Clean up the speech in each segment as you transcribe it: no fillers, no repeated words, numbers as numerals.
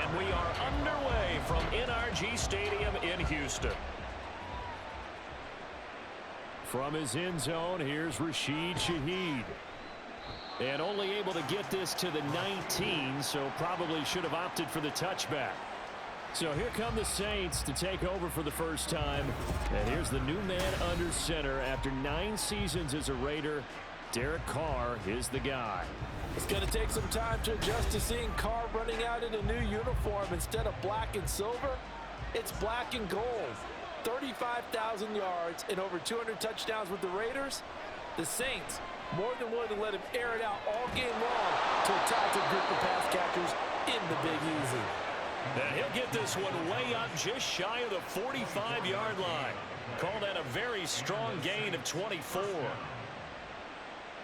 And we are underway from NRG Stadium in Houston. From his end zone, here's Rashid Shaheed. And only able to get this to the 19, so probably should have opted for the touchback. So here come the Saints to take over for the first time. And here's the new man under center after 9 seasons as a Raider. Derek Carr is the guy. It's going to take some time to adjust to seeing Carr running out in a new uniform instead of black and silver. It's black and gold. 35,000 yards and over 200 touchdowns with the Raiders. The Saints more than willing to let him air it out all game long to a talented group of pass catchers in the Big Easy. And he'll get this one way up just shy of the 45-yard line. Call that a very strong gain of 24.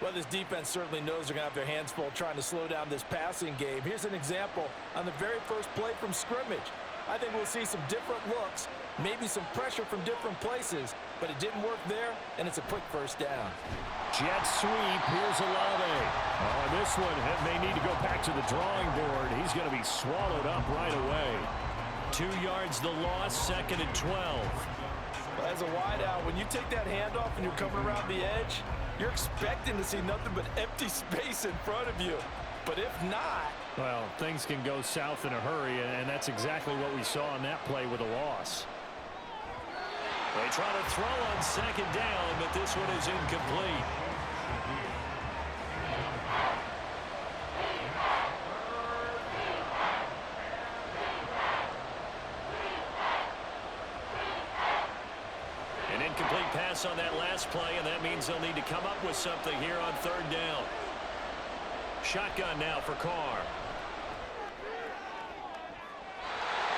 Well, this defense certainly knows they're going to have their hands full trying to slow down this passing game. Here's an example on the very first play from scrimmage. I think we'll see some different looks, maybe some pressure from different places, but it didn't work there, and it's a quick first down. Jet sweep. Here's Olave. Oh, this one may need to go back to the drawing board. He's going to be swallowed up right away. 2 yards the loss, 2nd and 12. As a wideout, when you take that handoff and you're coming around the edge, you're expecting to see nothing but empty space in front of you. But if not... Well, things can go south in a hurry, and that's exactly what we saw on that play with a loss. They try to throw on 2nd down, but this one is incomplete. An incomplete pass on that last play, and that means they'll need to come up with something here on 3rd down. Shotgun now for Carr.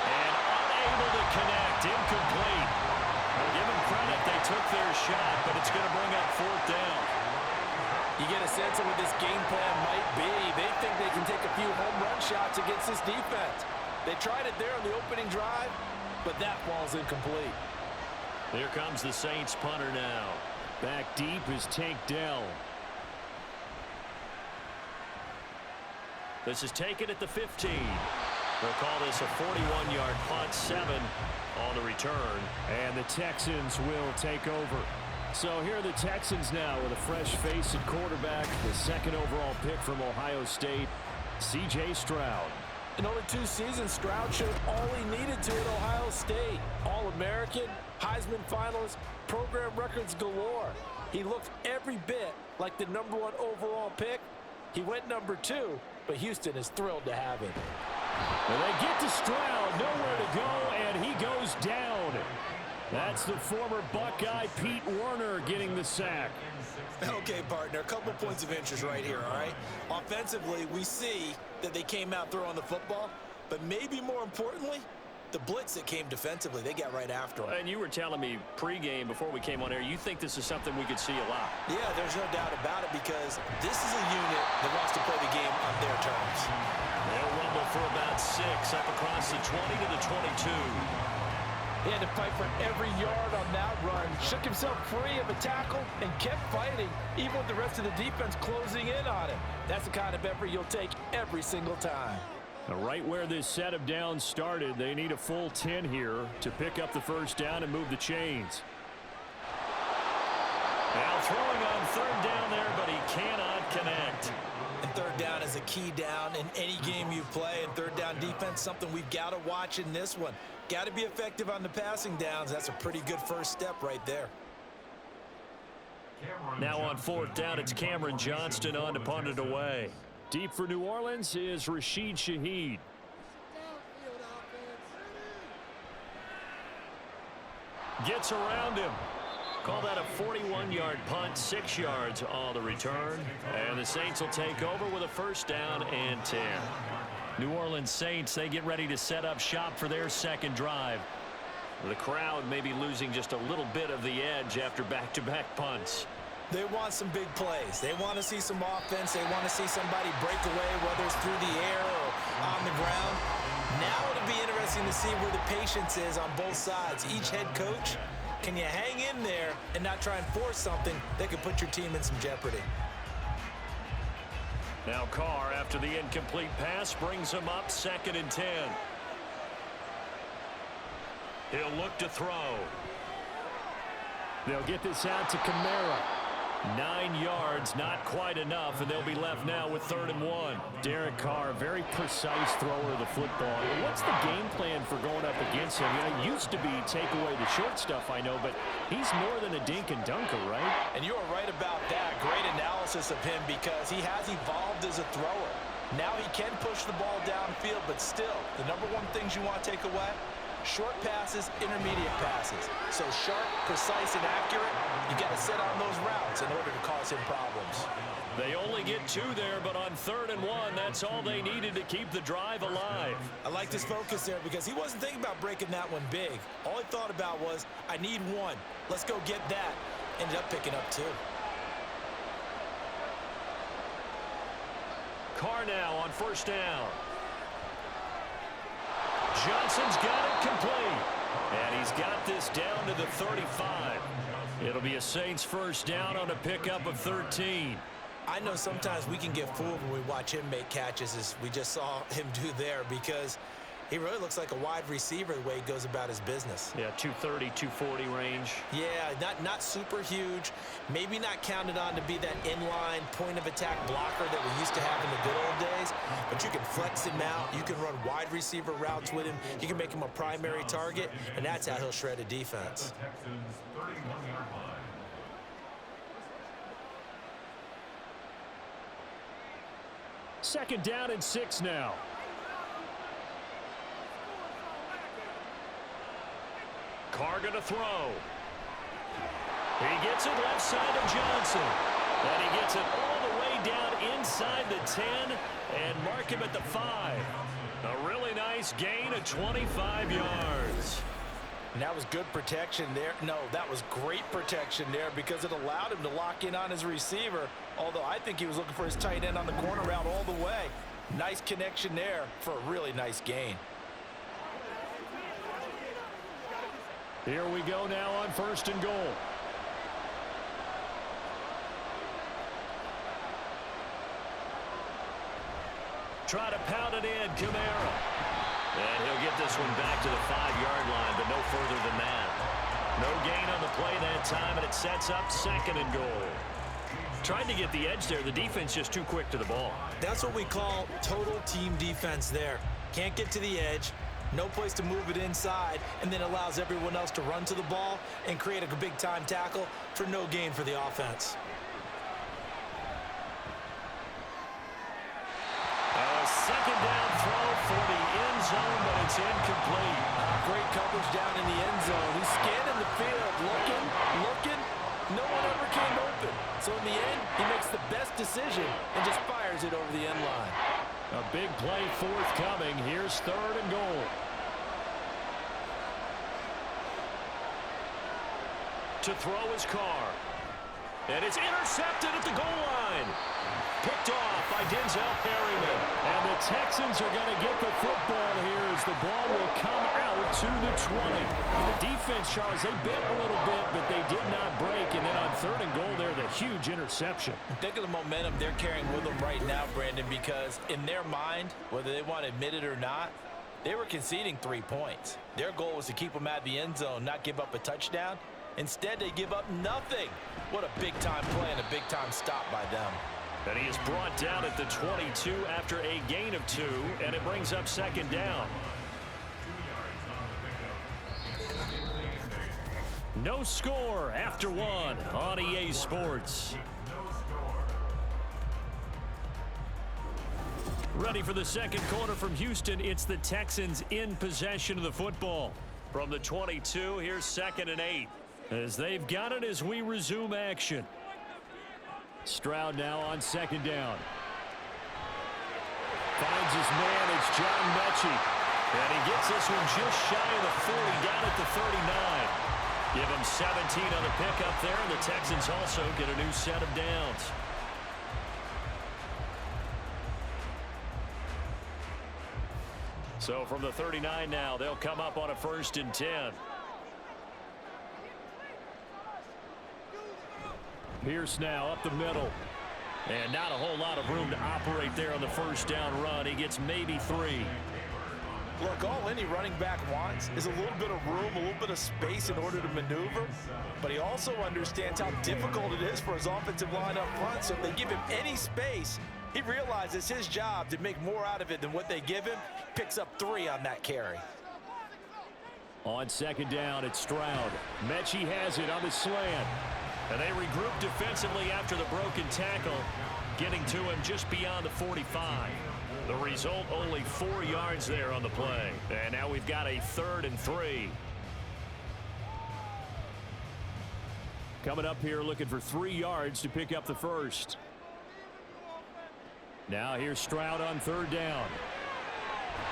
And unable to connect. Incomplete. I'll give them credit. They took their shot, but it's going to bring up 4th down. You get a sense of what this game plan might be. They think they can take a few home run shots against this defense. They tried it there on the opening drive, but that ball's incomplete. Here comes the Saints punter now. Back deep is Tank Dell. This is taken at the 15. They'll call this a 41-yard punt, 7 on the return. And the Texans will take over. So here are the Texans now with a fresh face at quarterback. The 2nd overall pick from Ohio State, C.J. Stroud. In only 2 seasons, Stroud showed all he needed to at Ohio State. All-American, Heisman finalist, program records galore. He looked every bit like the #1 overall pick. He went #2, but Houston is thrilled to have him. Well, they get to Stroud, nowhere to go, and he goes down. That's the former Buckeye Pete Werner getting the sack. Okay, partner, a couple points of interest right here, all right? Offensively, we see that they came out throwing the football, but maybe more importantly, the blitz that came defensively, they got right after him. And you were telling me pregame before we came on air, you think this is something we could see a lot. Yeah, there's no doubt about it because this is a unit that wants to play the game on their terms. They'll rumble for about 6 up across the 20 to the 22. He had to fight for every yard on that run, shook himself free of a tackle, and kept fighting, even with the rest of the defense closing in on him. That's the kind of effort you'll take every single time. Right where this set of downs started, they need a full 10 here to pick up the first down and move the chains. Now throwing on 3rd down there, but he cannot connect. And 3rd down is a key down in any game you play. And 3rd down defense, something we've got to watch in this one. Got to be effective on the passing downs. That's a pretty good first step right there. Now on 4th down, it's Cameron Johnston on to punt it away. Deep for New Orleans is Rashid Shaheed. Gets around him. Call that a 41-yard punt, 6 yards on the return. And the Saints will take over with a first down and 10. New Orleans Saints, they get ready to set up shop for their 2nd drive. The crowd may be losing just a little bit of the edge after back-to-back punts. They want some big plays. They want to see some offense. They want to see somebody break away, whether it's through the air or on the ground. Now it'll be interesting to see where the patience is on both sides. Each head coach, can you hang in there and not try and force something that could put your team in some jeopardy? Now Carr, after the incomplete pass, brings him up 2nd and 10. He'll look to throw. They'll get this out to Kamara. 9 yards, not quite enough, and they'll be left now with 3rd and 1. Derek Carr, very precise thrower of the football. What's the game plan for going up against him? You know, it used to be take away the short stuff, I know, but he's more than a dink and dunker, right? And you are right about that. Great analysis of him because he has evolved as a thrower. Now he can push the ball downfield, but still, the number one things you want to take away, short passes, intermediate passes. So sharp, precise, and accurate, you got to set on those routes in order to cause him problems. They only get 2 there, but on 3rd and 1, that's all they needed to keep the drive alive. I liked his focus there because he wasn't thinking about breaking that one big. All he thought about was, I need 1. Let's go get that. Ended up picking up 2. Carr now on 1st down. Johnson's got it complete. And he's got this down to the 35. It'll be a Saints 1st down on a pickup of 13. I know sometimes we can get fooled when we watch him make catches, as we just saw him do there, because he really looks like a wide receiver the way he goes about his business. Yeah, 230, 240 range. Yeah, not super huge. Maybe not counted on to be that inline point-of-attack blocker that we used to have in the good old days, but you can flex him out. You can run wide receiver routes with him. You can make him a primary target, and that's how he'll shred a defense. Second down and 6 now. Carr gonna throw. He gets it left side of Johnson. And he gets it all the way down inside the 10 and mark him at the 5. A really nice gain of 25 yards. And that was good protection there. No, that was great protection there because it allowed him to lock in on his receiver, although I think he was looking for his tight end on the corner route all the way. Nice connection there for a really nice gain. Here we go now on 1st and goal. Try to pound it in, Kamara. And he'll get this one back to the 5-yard line, but no further than that. No gain on the play that time, and it sets up 2nd and goal. Tried to get the edge there. The defense just too quick to the ball. That's what we call total team defense there. Can't get to the edge, no place to move it inside, and then allows everyone else to run to the ball and create a big-time tackle for no gain for the offense. Second down throw for the end zone, but it's incomplete. Great coverage down in the end zone. He's scanning the field, looking. No one ever came open. So in the end, he makes the best decision and just fires it over the end line. A big play forthcoming. Here's 3rd and goal. To throw his Carr. And it's intercepted at the goal line. Picked off by Denzel Perryman. And the Texans are going to get the football here as the ball will come out to the 20. The defense, Charles, they bit a little bit, but they did not break. And then on 3rd and goal there, the huge interception. Think of the momentum they're carrying with them right now, Brandon, because in their mind, whether they want to admit it or not, they were conceding 3 points. Their goal was to keep them at the end zone, not give up a touchdown. Instead, they give up nothing. What a big-time play and a big-time stop by them. And he is brought down at the 22 after a gain of 2, and it brings up 2nd down. No score after 1 on EA Sports. Ready for the second quarter from Houston. It's the Texans in possession of the football. From the 22, here's 2nd and 8. As they've got it as we resume action. Stroud now on 2nd down. Finds his man. It's John Mechie. And he gets this one just shy of the 40, down at the 39. Give him 17 on the pickup there, and the Texans also get a new set of downs. So from the 39 now, they'll come up on a 1st and 10. Pierce now up the middle. And not a whole lot of room to operate there on the 1st down run. He gets maybe 3. Look, all any running back wants is a little bit of room, a little bit of space in order to maneuver. But he also understands how difficult it is for his offensive line up front. So if they give him any space, he realizes his job to make more out of it than what they give him. Picks up 3 on that carry. On second down, it's Stroud. Mechie has it on the slant. And they regroup defensively after the broken tackle, getting to him just beyond the 45. The result, only 4 yards there on the play. And now we've got a 3rd and 3. Coming up here looking for 3 yards to pick up the first. Now here's Stroud on 3rd down.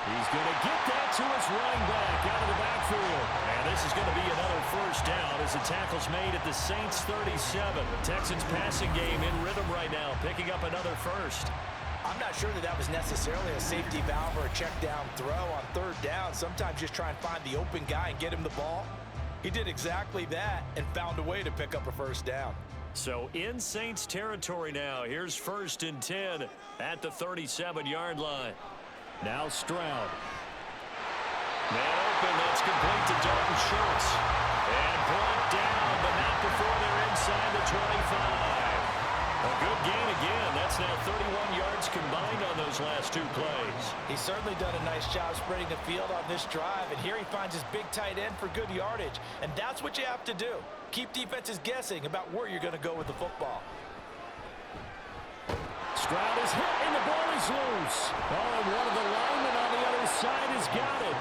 He's going to get that to his running back out of the backfield. And this is going to be another first down as the tackle's made at the Saints 37. Texans passing game in rhythm right now, picking up another first. I'm not sure that was necessarily a safety valve or a check down throw on 3rd down. Sometimes just try and find the open guy and get him the ball. He did exactly that and found a way to pick up a first down. So in Saints territory now, here's 1st and 10 at the 37-yard line. Now Stroud. Man open, that's complete to Dalton Schultz. And brought down, but not before they're inside the 25. A good gain again. That's now 31 yards combined on those last 2 plays. He's certainly done a nice job spreading the field on this drive, and here he finds his big tight end for good yardage. And that's what you have to do. Keep defenses guessing about where you're going to go with the football. Stroud is hit, and the ball is loose. Oh, and one of the linemen on the other side has got it.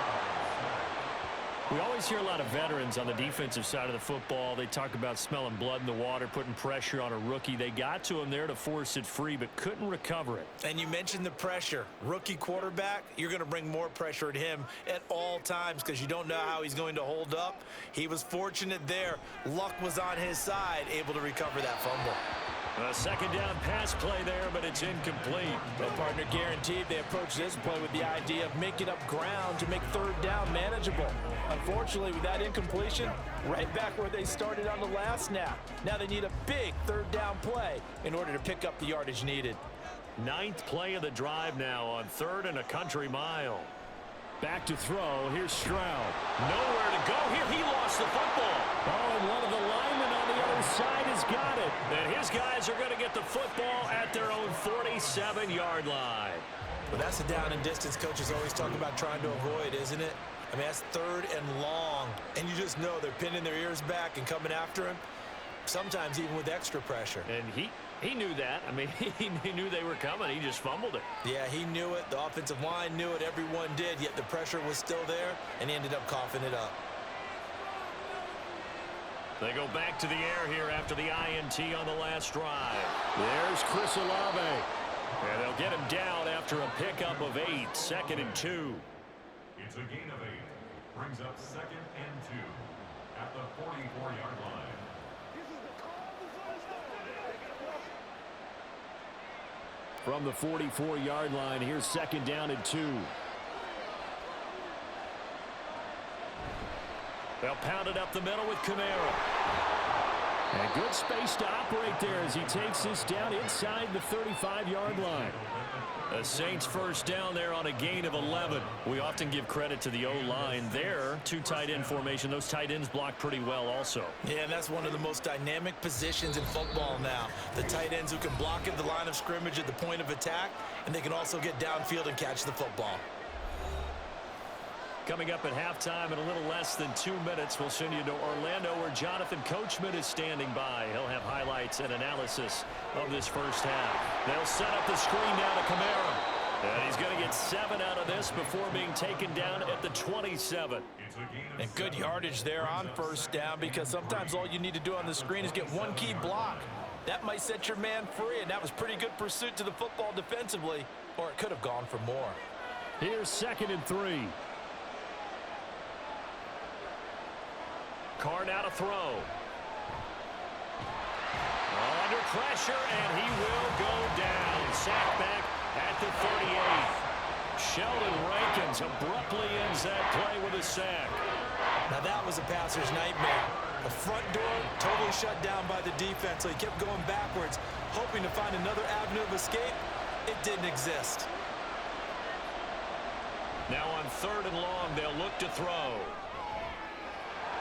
We always hear a lot of veterans on the defensive side of the football. They talk about smelling blood in the water, putting pressure on a rookie. They got to him there to force it free, but couldn't recover it. And you mentioned the pressure. Rookie quarterback, you're going to bring more pressure at him at all times because you don't know how he's going to hold up. He was fortunate there. Luck was on his side, able to recover that fumble. A 2nd down pass play there, but it's incomplete. The partner guaranteed they approached this play with the idea of making up ground to make 3rd down manageable. Unfortunately, with that incompletion, right back where they started on the last snap. Now they need a big 3rd down play in order to pick up the yardage needed. 9th play of the drive now on 3rd and a country mile. Back to throw. Here's Stroud. Nowhere to go here. He lost the football. Oh, and one of the linemen on the other side has got it. And his guys are going to get the football at their own 47-yard line. Well, that's the down and distance coaches always talk about trying to avoid, isn't it? I mean, that's 3rd and long, and you just know they're pinning their ears back and coming after him, sometimes even with extra pressure. And he knew that. I mean, he knew they were coming. He just fumbled it. Yeah, he knew it. The offensive line knew it. Everyone did, yet the pressure was still there, and he ended up coughing it up. They go back to the air here after the INT on the last drive. There's Chris Olave. And they'll get him down after a pickup of 8, 2nd and 2. It's a gain of 8. Brings up 2nd and 2 at the 44-yard line. From the 44-yard line, here's 2nd down and 2. They'll pound it up the middle with Kamara. And good space to operate there as he takes this down inside the 35-yard line. The Saints first down there on a gain of 11. We often give credit to the O-line there. 2 tight end formation. Those tight ends block pretty well also. Yeah, and that's one of the most dynamic positions in football now. The tight ends who can block at the line of scrimmage at the point of attack, and they can also get downfield and catch the football. Coming up at halftime in a little less than 2 minutes, we'll send you to Orlando where Jonathan Coachman is standing by. He'll have highlights and analysis of this first half. They'll set up the screen down to Kamara. And he's going to get 7 out of this before being taken down at the 27. And good yardage there on first down because sometimes all you need to do on the screen is get one key block. That might set your man free, and that was pretty good pursuit to the football defensively, or it could have gone for more. Here's 2nd and 3. Carr now to throw. Under pressure, and he will go down. Sacked back at the 38. Sheldon Rankins abruptly ends that play with a sack. Now that was a passer's nightmare. The front door totally shut down by the defense, so he kept going backwards, hoping to find another avenue of escape. It didn't exist. Now on 3rd and long, they'll look to throw.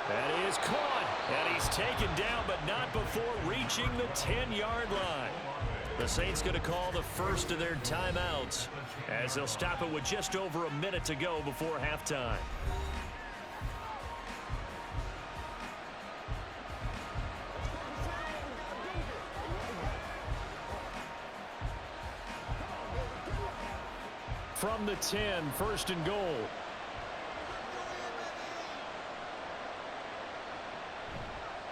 That is caught. And he's taken down, but not before reaching the 10-yard line. The Saints going to call the first of their timeouts as they'll stop it with just over a minute to go before halftime. From the 10, 1st and goal.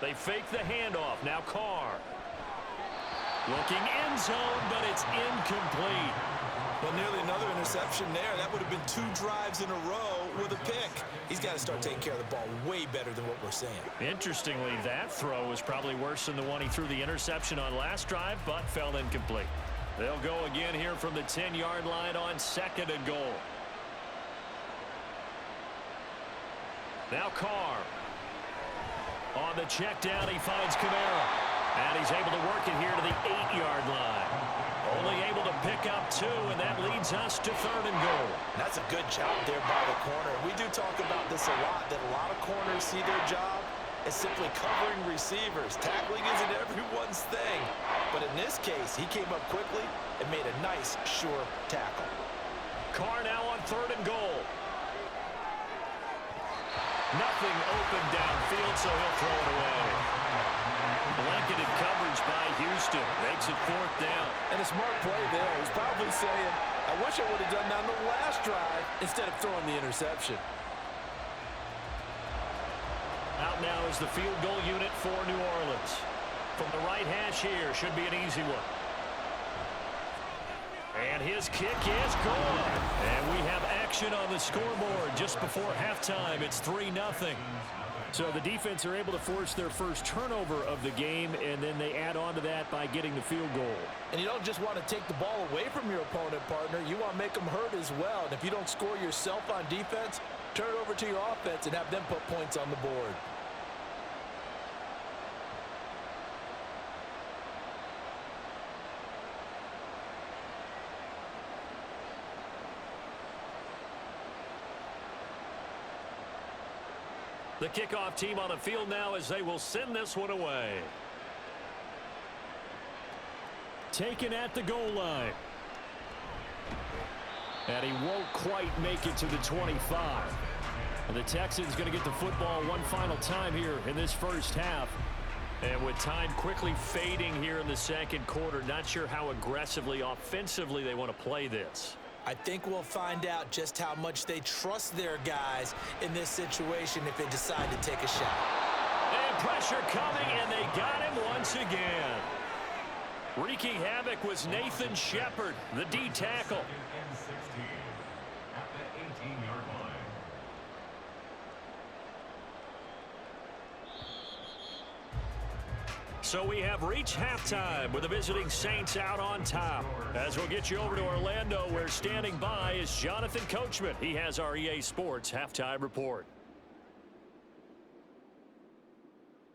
They fake the handoff. Now Carr. Looking end zone, but it's incomplete. Well, nearly another interception there. That would have been 2 drives in a row with a pick. He's got to start taking care of the ball way better than what we're seeing. Interestingly, that throw was probably worse than the one he threw the interception on last drive, but fell incomplete. They'll go again here from the 10-yard line on 2nd and goal. Now Carr. On the check down, he finds Kamara. And he's able to work it here to the 8-yard line. Only able to pick up 2, and that leads us to 3rd and goal. That's a good job there by the corner. We do talk about this a lot, that a lot of corners see their job as simply covering receivers. Tackling isn't everyone's thing. But in this case, he came up quickly and made a nice, sure tackle. Carr now on 3rd and goal. Nothing open downfield, so he'll throw it away. Blanketed coverage by Houston. Makes it 4th down. And a smart play there. He's probably saying, I wish I would have done that on the last drive instead of throwing the interception. Out now is the field goal unit for New Orleans. From the right hash here, should be an easy one. And his kick is gone. And we have action on the scoreboard just before halftime. It's 3-0. So the defense are able to force their first turnover of the game, and then they add on to that by getting the field goal. And you don't just want to take the ball away from your opponent, partner. You want to make them hurt as well. And if you don't score yourself on defense, turn it over to your offense and have them put points on the board. The kickoff team on the field now as they will send this one away. Taken at the goal line. And he won't quite make it to the 25. And the Texans going to get the football one final time here in this first half. And with time quickly fading here in the 2nd quarter, not sure how aggressively, offensively they want to play this. I think we'll find out just how much they trust their guys in this situation if they decide to take a shot. And pressure coming, and they got him once again. Wreaking havoc was Nathan Shepard, the D tackle. 2nd and 16 at the 18-yard line. So we have reached halftime with the visiting Saints out on top. As we'll get you over to Orlando, where standing by is Jonathan Coachman. He has our EA Sports halftime report.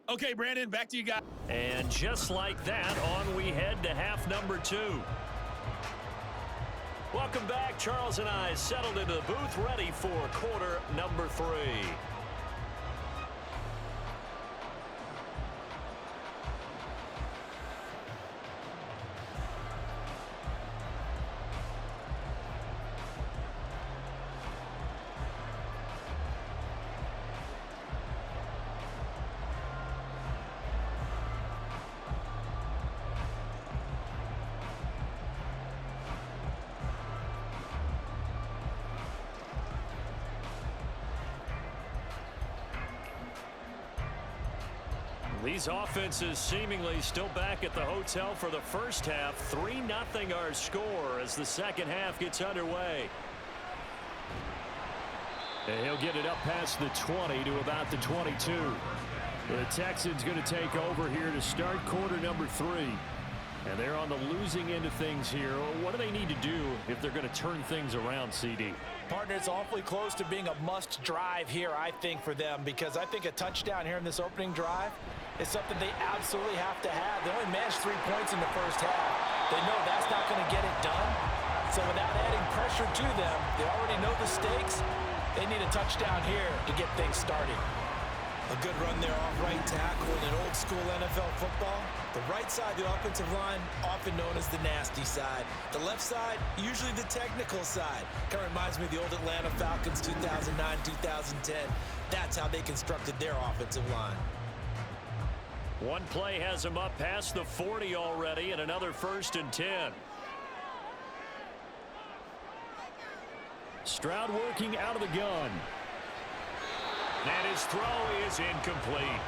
Okay, Brandon, back to you guys. And just like that, on we head to half number 2. Welcome back. Charles and I settled into the booth, ready for quarter number 3. These offenses seemingly still back at the hotel for the first half. 3-0 our score as the second half gets underway. And he'll get it up past the 20 to about the 22. The Texans going to take over here to start quarter number 3. And they're on the losing end of things here. What do they need to do if they're going to turn things around, CD? Partner, it's awfully close to being a must drive here, I think, for them, because I think a touchdown here in this opening drive is something they absolutely have to have. They only managed 3 points in the first half. They know that's not going to get it done. So without adding pressure to them, they already know the stakes. They need a touchdown here to get things started. A good run there off right tackle in an old-school NFL football. The right side of the offensive line, often known as the nasty side. The left side, usually the technical side. Kind of reminds me of the old Atlanta Falcons 2009, 2010. That's how they constructed their offensive line. One play has them up past the 40 already, and another 1st and 10. Stroud working out of the gun. And his throw is incomplete.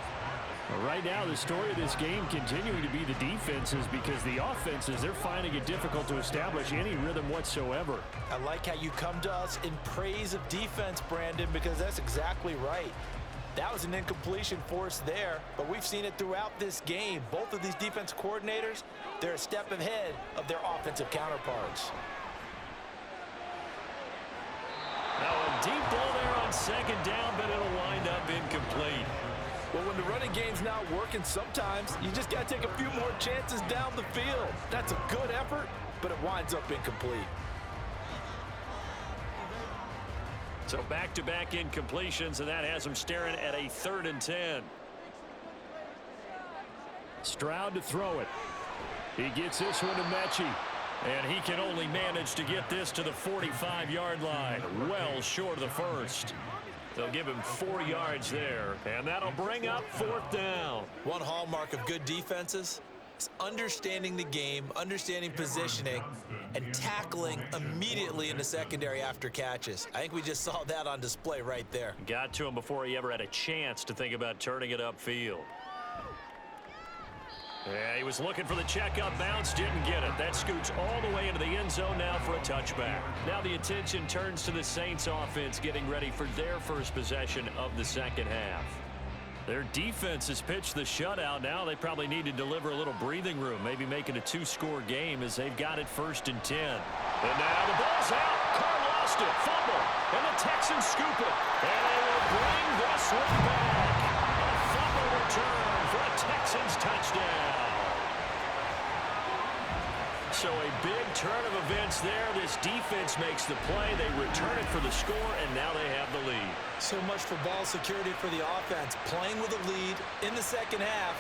Right now, the story of this game continuing to be the defenses, because the offenses, they're finding it difficult to establish any rhythm whatsoever. I like how you come to us in praise of defense, Brandon, because that's exactly right. That was an incompletion forced there, but we've seen it throughout this game. Both of these defense coordinators, they're a step ahead of their offensive counterparts. Now a deep ball there on 2nd down, but it'll wind up incomplete. Well, when the running game's not working, sometimes you just got to take a few more chances down the field. That's a good effort, but it winds up incomplete. So back-to-back incompletions, and that has them staring at a 3rd and 10. Stroud to throw it. He gets this one to Mechie. And he can only manage to get this to the 45-yard line. Well short of the 1st. They'll give him 4 yards there, and that'll bring up 4th down. One hallmark of good defenses is understanding the game, understanding positioning, and tackling immediately in the secondary after catches. I think we just saw that on display right there. Got to him before he ever had a chance to think about turning it upfield. Yeah, he was looking for the check-up bounce, didn't get it. That scoots all the way into the end zone now for a touchback. Now the attention turns to the Saints offense getting ready for their first possession of the 2nd half. Their defense has pitched the shutout. Now they probably need to deliver a little breathing room, maybe make it a 2-score game as they've got it 1st and 10. And now the ball's out. Carr lost it. Fumble. And the Texans scoop it. And they will bring this one back. A fumble return for a Texans touchdown. So a big turn of events there. This defense makes the play. They return it for the score, and now they have the lead. So much for ball security for the offense. Playing with a lead in the 2nd half.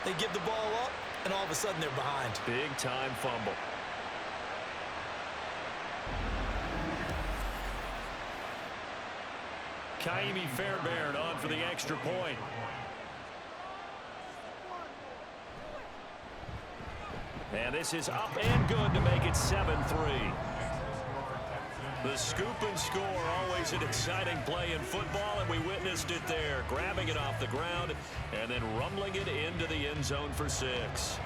They give the ball up, and all of a sudden they're behind. Big-time fumble. Kaimi Fairbairn on for the extra point. And this is up and good to make it 7-3. The scoop and score, always an exciting play in football, and we witnessed it there, grabbing it off the ground and then rumbling it into the end zone for 6.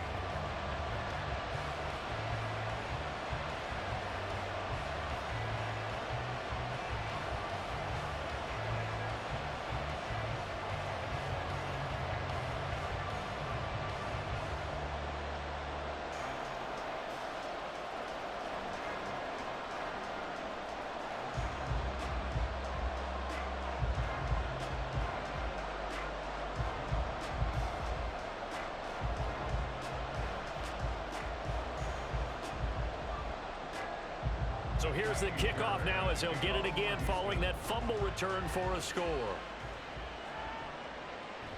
So here's the kickoff now as they'll get it again following that fumble return for a score.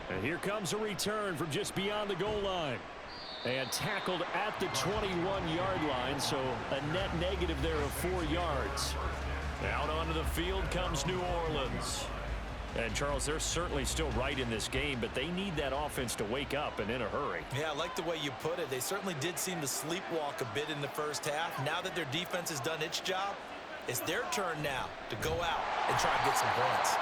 And here comes a return from just beyond the goal line. And tackled at the 21-yard line, so a net negative there of 4 yards. Out onto the field comes New Orleans. And, Charles, they're certainly still right in this game, but they need that offense to wake up and in a hurry. Yeah, I like the way you put it. They certainly did seem to sleepwalk a bit in the 1st half. Now that their defense has done its job, it's their turn now to go out and try and get some points.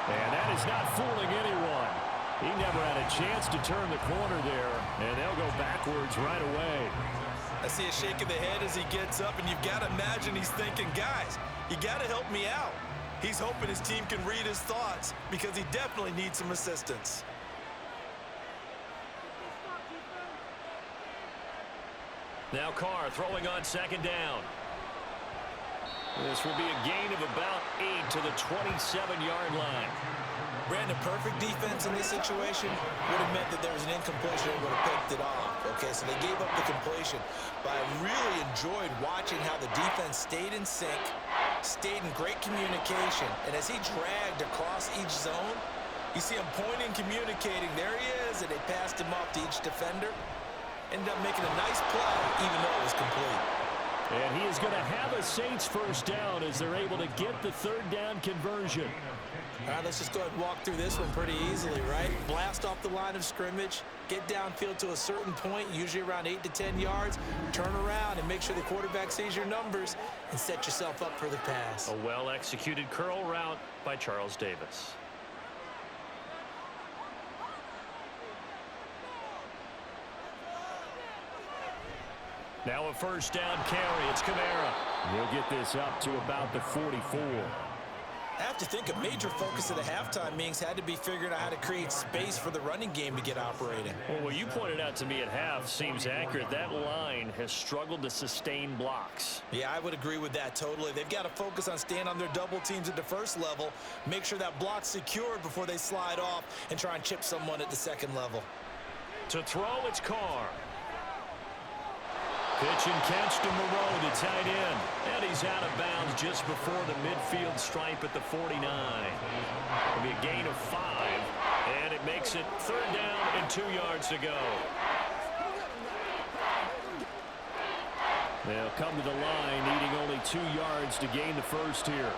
And that is not fooling anyone. He never had a chance to turn the corner there, and they'll go backwards right away. I see a shake of the head as he gets up, and you've got to imagine he's thinking, guys, you got to help me out. He's hoping his team can read his thoughts because he definitely needs some assistance. Now Carr throwing on 2nd down. This will be a gain of about 8 to the 27-yard line. Brandon, perfect defense in this situation would have meant that there was an incompletion and would have picked it off. Okay, so they gave up the completion. But I really enjoyed watching how the defense stayed in sync, stayed in great communication. And as he dragged across each zone, you see him pointing, communicating. There he is, and they passed him off to each defender. Ended up making a nice play, even though it was complete. And he is going to have a Saints first down as they're able to get the third down conversion. All right, let's just go ahead and walk through this one pretty easily, right? Blast off the line of scrimmage, get downfield to a certain point, usually around 8 to 10 yards, turn around and make sure the quarterback sees your numbers and set yourself up for the pass. A well-executed curl route by Charles Davis. Now a first down carry. It's Kamara. He'll get this up to about the 44. I have to think a major focus of the halftime meetings had to be figuring out how to create space for the running game to get operating. Well, what you pointed out to me at half seems accurate. That line has struggled to sustain blocks. Yeah, I would agree with that totally. They've got to focus on staying on their double teams at the first level, make sure that block's secured before they slide off and try and chip someone at the second level. To throw, it's Carr. Pitch and catch to Moreau, the tight end. And he's out of bounds just before the midfield stripe at the 49. It'll be a gain of 5. And it makes it third down and 2 yards to go. They'll come to the line, needing only 2 yards to gain the first here.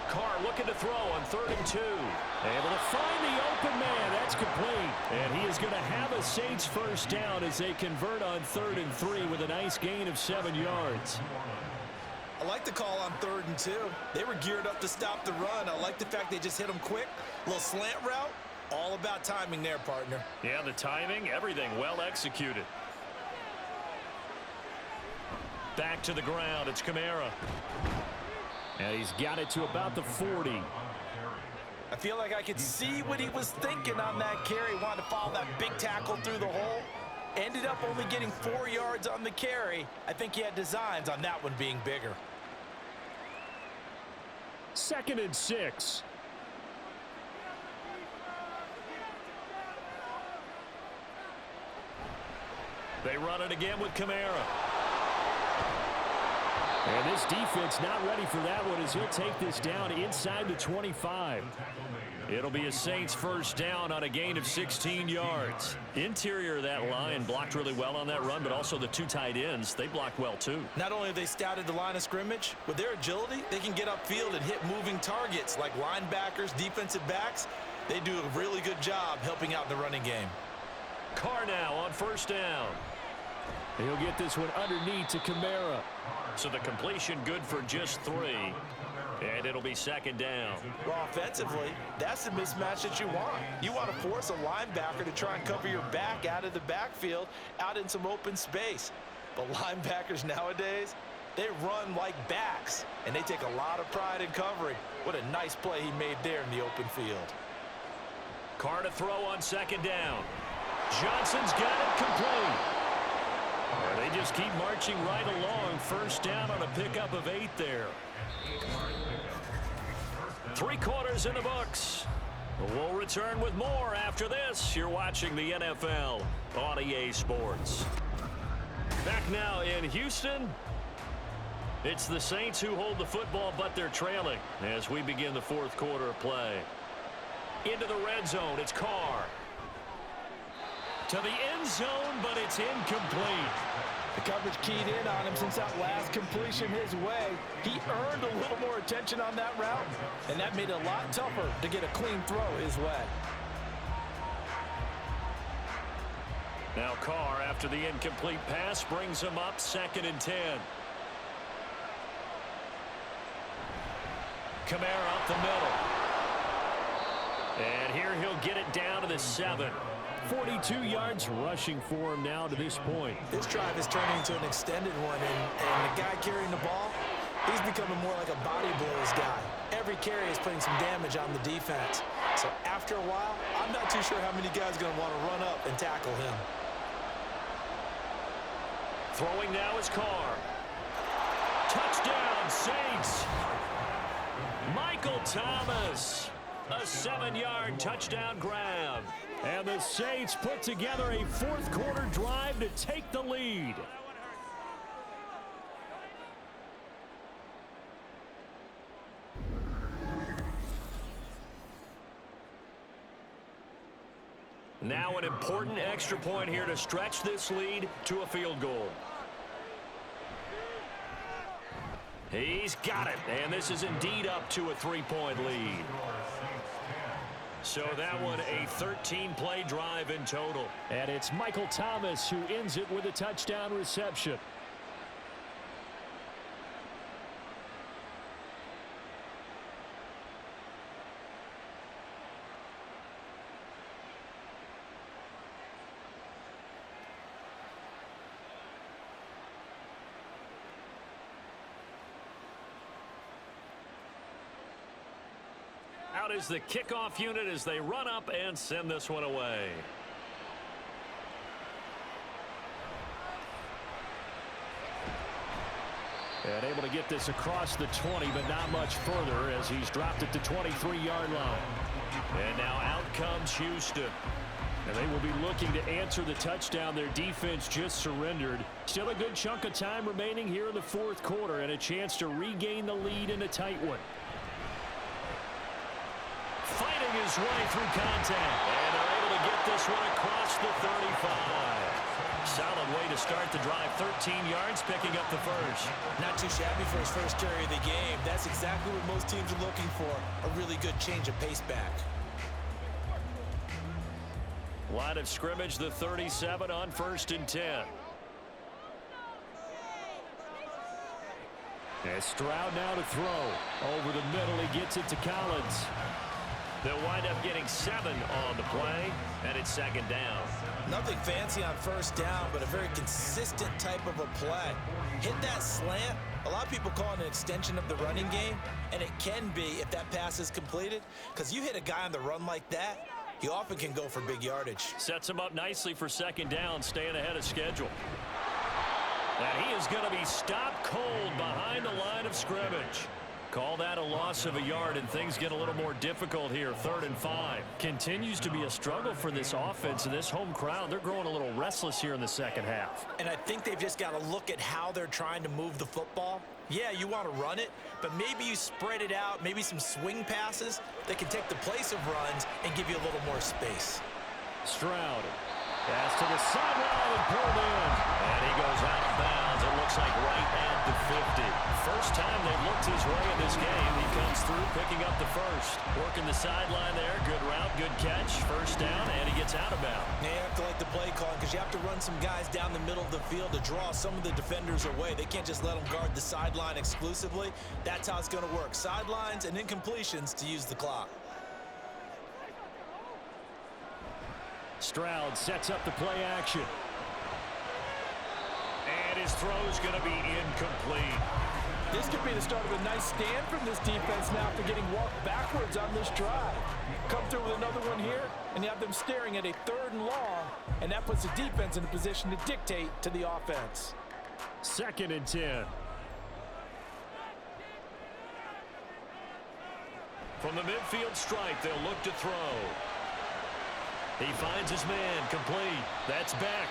Carr looking to throw on 3rd and 2. Able to find the open man. That's complete. And he is going to have a Saints first down as they convert on 3rd and 3 with a nice gain of 7 yards. I like the call on 3rd and 2. They were geared up to stop the run. I like the fact they just hit them quick. A little slant route. All about timing there, partner. Yeah, the timing, everything well executed. Back to the ground. It's Kamara. And he's got it to about the 40. I feel like I could see what he was thinking on that carry. Wanted to follow that big tackle through the hole. Ended up only getting 4 yards on the carry. I think he had designs on that one being bigger. 2nd and 6. They run it again with Kamara. And this defense not ready for that one as he'll take this down inside the 25. It'll be a Saints first down on a gain of 16 yards. Interior of that line blocked really well on that run, but also the 2 tight ends, they blocked well too. Not only have they scouted the line of scrimmage, with their agility, they can get upfield and hit moving targets like linebackers, defensive backs. They do a really good job helping out in the running game. Carr now on first down. He'll get this one underneath to Kamara. So the completion good for just 3. And it'll be 2nd down. Well, offensively, that's the mismatch that you want. You want to force a linebacker to try and cover your back out of the backfield, out in some open space. But linebackers nowadays, they run like backs, and they take a lot of pride in covering. What a nice play he made there in the open field. Carr to throw on 2nd down. Johnson's got it complete. They just keep marching right along. First down on a pickup of 8 there. 3 quarters in the books. We'll return with more after this. You're watching the NFL on EA Sports. Back now in Houston. It's the Saints who hold the football, but they're trailing as we begin the 4th quarter of play. Into the red zone, it's Carr. To the end zone, but it's incomplete. The coverage keyed in on him since that last completion his way. He earned a little more attention on that route, and that made it a lot tougher to get a clean throw his way. Now Carr, after the incomplete pass, brings him up 2nd and 10. Kamara up the middle. And here he'll get it down to the 7. 42 yards rushing for him now to this point. This drive is turning into an extended one, and the guy carrying the ball, he's becoming more like a body blows guy. Every carry is putting some damage on the defense. So after a while, I'm not too sure how many guys are going to want to run up and tackle him. Throwing now is Carr. Touchdown, Saints. Michael Thomas. A 7-yard touchdown grab. And the Saints put together a fourth-quarter drive to take the lead. Now an important extra point here to stretch this lead to a field goal. He's got it, and this is indeed up to a 3-point lead. So that one a 13-play drive in total. And it's Michael Thomas who ends it with a touchdown reception. Out is the kickoff unit as they run up and send this one away. And able to get this across the 20, but not much further as he's dropped it to 23-yard line. And now out comes Houston. And they will be looking to answer the touchdown their defense just surrendered. Still a good chunk of time remaining here in the fourth quarter and a chance to regain the lead in a tight one. Fighting his way through contact. And they're able to get this one across the 35. Solid way to start the drive. 13 yards, picking up the first. Not too shabby for his first carry of the game. That's exactly what most teams are looking for. A really good change of pace back. Line of scrimmage, the 37 on 1st and 10. And Stroud now to throw. Over the middle, he gets it to Collins. They'll wind up getting 7 on the play, and it's 2nd down. Nothing fancy on 1st down, but a very consistent type of a play. Hit that slant. A lot of people call it an extension of the running game, and it can be if that pass is completed, because you hit a guy on the run like that, he often can go for big yardage. Sets him up nicely for 2nd down, staying ahead of schedule. And he is going to be stopped cold behind the line of scrimmage. Call that a loss of a yard, and things get a little more difficult here. 3rd and 5. Continues to be a struggle for this offense and this home crowd. They're growing a little restless here in the second half. And I think they've just got to look at how they're trying to move the football. Yeah, you want to run it, but maybe you spread it out, maybe some swing passes that can take the place of runs and give you a little more space. Stroud. Pass to the sideline and pulled in. And he goes out of bounds. It looks like right at the 50. First time they've looked his way in this game. He comes through picking up the first. Working the sideline there. Good route, good catch. 1st down, and he gets out of bounds. Yeah, you have to like the play call because you have to run some guys down the middle of the field to draw some of the defenders away. They can't just let them guard the sideline exclusively. That's how it's going to work. Sidelines and incompletions to use the clock. Stroud sets up the play action. And his throw's going to be incomplete. This could be the start of a nice stand from this defense now after getting walked backwards on this drive. Come through with another one here, and you have them staring at a 3rd and long, and that puts the defense in a position to dictate to the offense. 2nd and 10. From the midfield stripe, they'll look to throw. He finds his man, complete. That's back.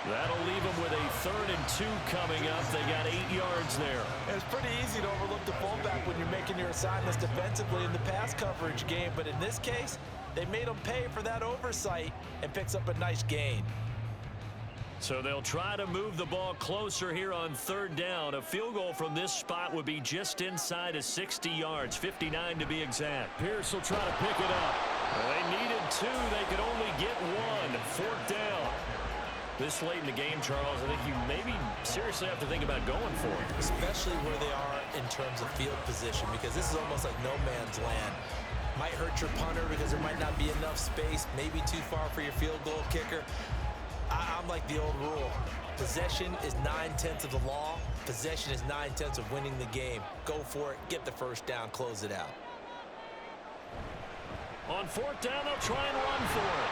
That'll leave him with a 3rd and 2 coming up. They got 8 yards there. It's pretty easy to overlook the fullback when you're making your assignments defensively in the pass coverage game, but in this case, they made him pay for that oversight and picks up a nice gain. So they'll try to move the ball closer here on 3rd down. A field goal from this spot would be just inside of 60 yards, 59 to be exact. Pierce will try to pick it up. They needed 2. They could only get 1. 4th down. This late in the game, Charles, I think you maybe seriously have to think about going for it. Especially where they are in terms of field position, because this is almost like no man's land. Might hurt your punter because there might not be enough space, maybe too far for your field goal kicker. I'm like the old rule. Possession is 9/10 of the law. Possession is 9/10 of winning the game. Go for it, get the 1st down, close it out. On 4th down, they'll try and run for it.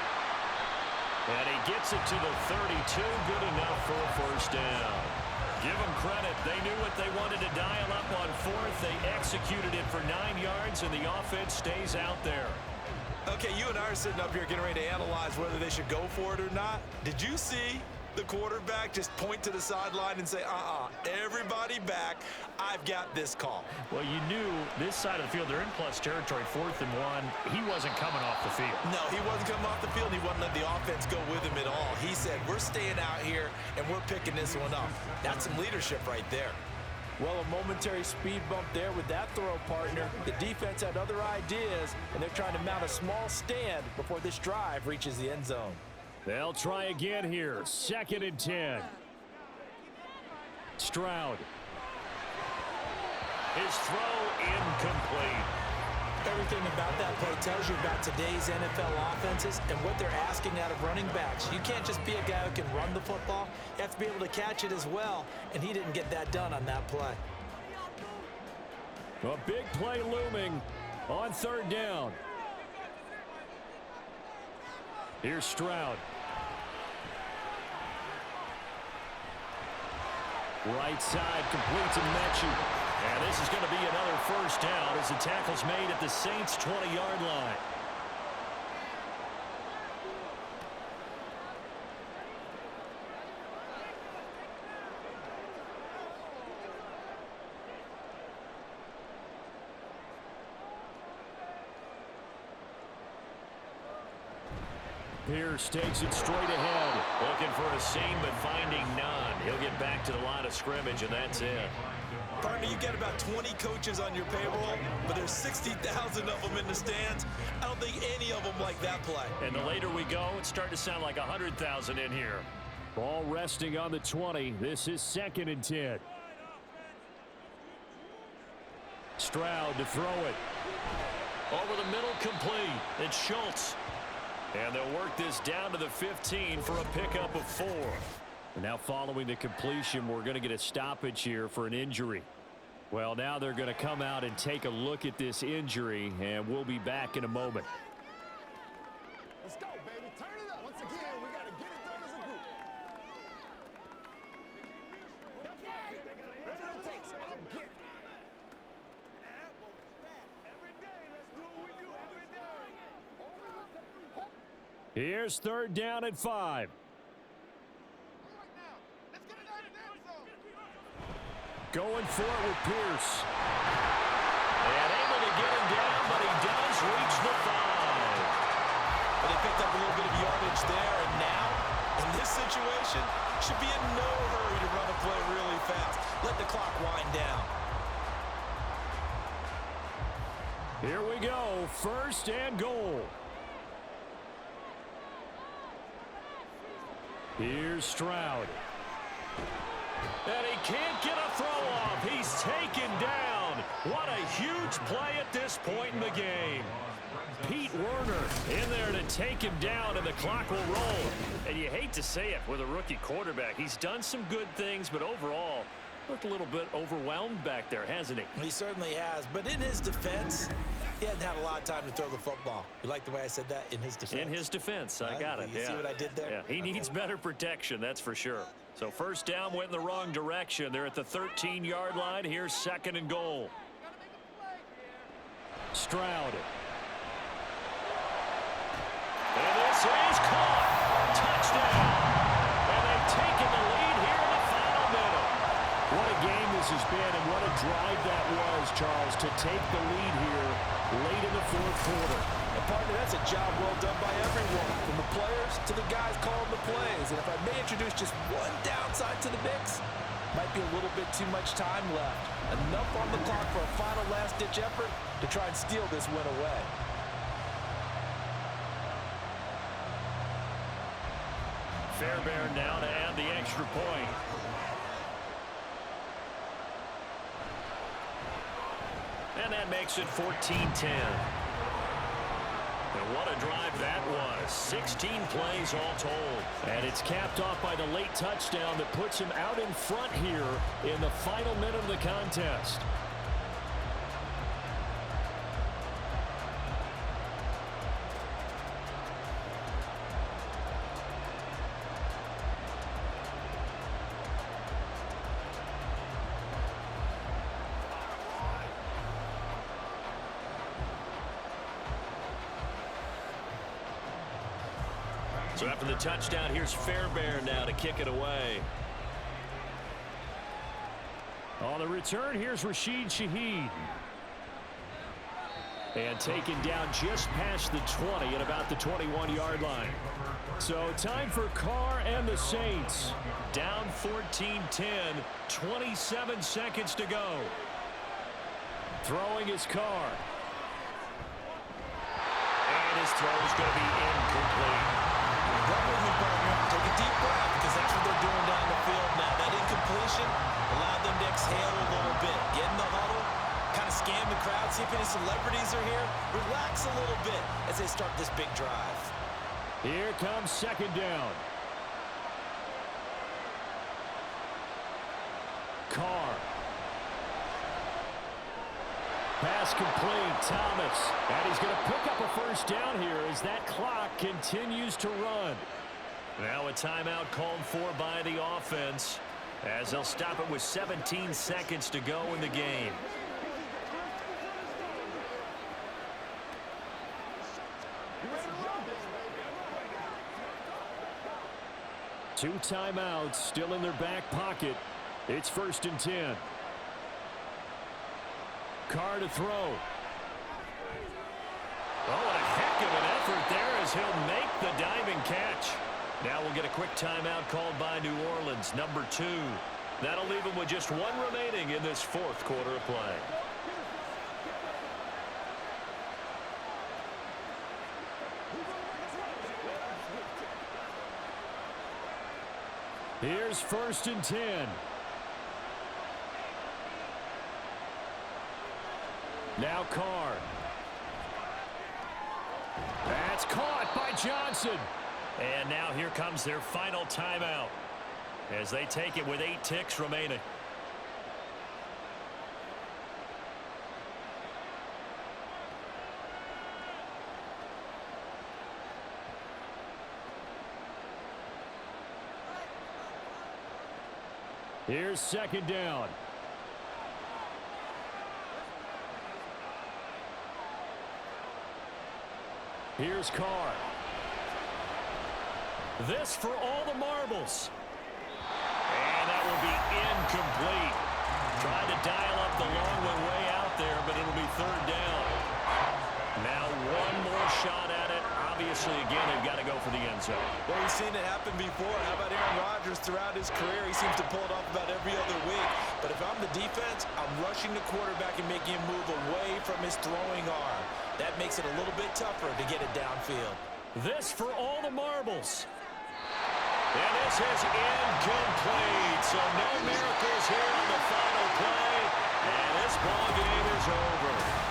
And he gets it to the 32. Good enough for a 1st down. Give them credit. They knew what they wanted to dial up on fourth. They executed it for 9 yards, and the offense stays out there. Okay, you and I are sitting up here getting ready to analyze whether they should go for it or not. Did you see the quarterback just point to the sideline and say, everybody back, I've got this call? Well, you knew this side of the field, they're in plus territory, 4th and 1. He wasn't coming off the field. No, he wasn't coming off the field. He wasn't letting the offense go with him at all. He said, we're staying out here, and we're picking this one up. That's some leadership right there. Well, a momentary speed bump there with that throw, partner. The defense had other ideas, and they're trying to mount a small stand before this drive reaches the end zone. They'll try again here. 2nd and 10. Stroud. His throw incomplete. Everything about that play tells you about today's NFL offenses and what they're asking out of running backs. You can't just be a guy who can run the football. You have to be able to catch it as well, and he didn't get that done on that play. A big play looming on 3rd down. Here's Stroud. Right side completes a Mechie. And this is going to be another first down as the tackle's made at the Saints' 20-yard line. Pierce takes it straight ahead. Looking for a seam, but finding none. He'll get back to the line of scrimmage, and that's it. Partner, you get about 20 coaches on your payroll, but there's 60,000 of them in the stands. I don't think any of them like that play. And the later we go, it's starting to sound like 100,000 in here. Ball resting on the 20. This is 2nd and 10. Stroud to throw it. Over the middle, complete. It's Schultz. And they'll work this down to the 15 for a pickup of 4. And now following the completion, we're going to get a stoppage here for an injury. Well, now they're going to come out and take a look at this injury, and we'll be back in a moment. Let's go, baby. Turn it up. Once again, we got to get it done as a group. Whatever it takes, I'll get it. Every day, let's do what we do every day. Here's 3rd down and 5. Going for it with Pierce. And able to get him down, but he does reach the 5. But they picked up a little bit of yardage there, and now, in this situation, should be in no hurry to run a play really fast. Let the clock wind down. Here we go. 1st and goal. Here's Stroud. And he can't get a throw off. He's taken down. What a huge play at this point in the game. Pete Werner in there to take him down, and the clock will roll. And you hate to say it with a rookie quarterback. He's done some good things, but overall, looked a little bit overwhelmed back there, hasn't he? He certainly has. But in his defense, he hadn't had a lot of time to throw the football. You like the way I said that? In his defense? In his defense. I got it. You see what I did there? Yeah, he needs better protection, that's for sure. So 1st down went in the wrong direction. They're at the 13-yard line. Here's 2nd and goal. Stroud. And this is caught. Touchdown. And they've taken the lead here in the final minute. What a game this has been, and what a drive that was, Charles, to take the lead here late in the 4th quarter. And partner, that's a job well done by everyone, from the players to the guys calling the plays. And if I may introduce just one downside to the mix, might be a little bit too much time left. Enough on the clock for a final last-ditch effort to try and steal this win away. Fairbairn now to add the extra point. And that makes it 14-10. And what a drive that was. 16 plays all told. And it's capped off by the late touchdown that puts him out in front here in the final minute of the contest. So after the touchdown, here's Fairbairn now to kick it away. On the return, here's Rashid Shaheed. And taken down just past the 20 at about the 21-yard line. So time for Carr and the Saints. Down 14-10, 27 seconds to go. Throwing his Carr. And his throw is going to be incomplete. Run with me, partner. Take a deep breath, because that's what they're doing down the field now. That incompletion allowed them to exhale a little bit. Get in the huddle, kind of scan the crowd, see if any celebrities are here. Relax a little bit as they start this big drive. Here comes second down. Carr. Pass complete, Thomas. And he's going to pick up a first down here as that clock continues to run. Now a timeout called for by the offense as they'll stop it with 17 seconds to go in the game. Two timeouts still in their back pocket. It's 1st and 10. Carr to throw. Oh, what a heck of an effort there as he'll make the diving catch. Now we'll get a quick timeout called by New Orleans, number 2. That'll leave them with just one remaining in this fourth quarter of play. Here's 1st and 10. Now Carr. That's caught by Johnson. And now here comes their final timeout as they take it with 8 ticks remaining. Here's second down. Here's Carr. This for all the marbles. And that will be incomplete. Tried to dial up the long one way out there, but it'll be third down. Now one more shot at it. Obviously, again, they've got to go for the end zone. Well, we've seen it happen before. How about Aaron Rodgers throughout his career? He seems to pull it off about every other week. But if I'm the defense, I'm rushing the quarterback and making him move away from his throwing arm. That makes it a little bit tougher to get it downfield. This for all the marbles. And this is incomplete. So no miracles here on the final play. And this ball game is over.